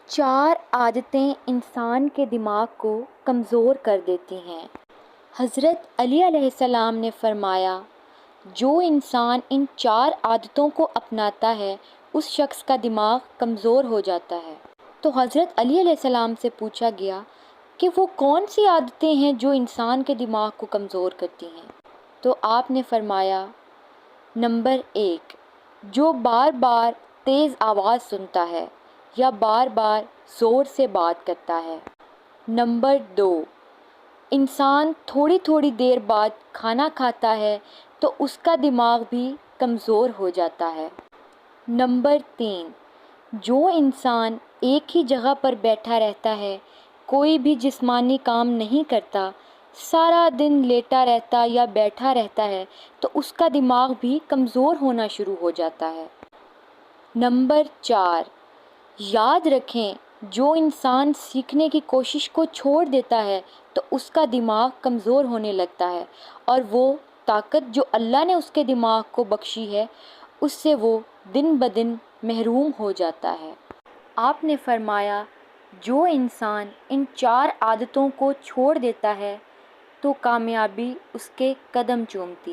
4 عادتیں انسان کے دماغ کو کمزور کر دیتی ہیں۔ حضرت علی علیہ السلام نے فرمایا، جو انسان ان 4 عادتوں کو اپناتا ہے اس شخص کا دماغ کمزور ہو جاتا ہے۔ تو حضرت علی علیہ السلام سے پوچھا گیا کہ وہ کون سی عادتیں ہیں جو انسان کے دماغ کو کمزور کرتی ہیں؟ تو آپ نے فرمایا، نمبر 1، جو بار بار تیز آواز سنتا ہے یا بار بار زور سے بات کرتا ہے۔ نمبر 2، انسان تھوڑی تھوڑی دیر بعد کھانا کھاتا ہے تو اس کا دماغ بھی کمزور ہو جاتا ہے۔ نمبر 3، جو انسان ایک ہی جگہ پر بیٹھا رہتا ہے، کوئی بھی جسمانی کام نہیں کرتا، سارا دن لیٹا رہتا یا بیٹھا رہتا ہے تو اس کا دماغ بھی کمزور ہونا شروع ہو جاتا ہے۔ نمبر 4، یاد رکھیں، جو انسان سیکھنے کی کوشش کو چھوڑ دیتا ہے تو اس کا دماغ کمزور ہونے لگتا ہے اور وہ طاقت جو اللہ نے اس کے دماغ کو بخشی ہے اس سے وہ دن بدن محروم ہو جاتا ہے۔ آپ نے فرمایا، جو انسان ان 4 عادتوں کو چھوڑ دیتا ہے تو کامیابی اس کے قدم چومتی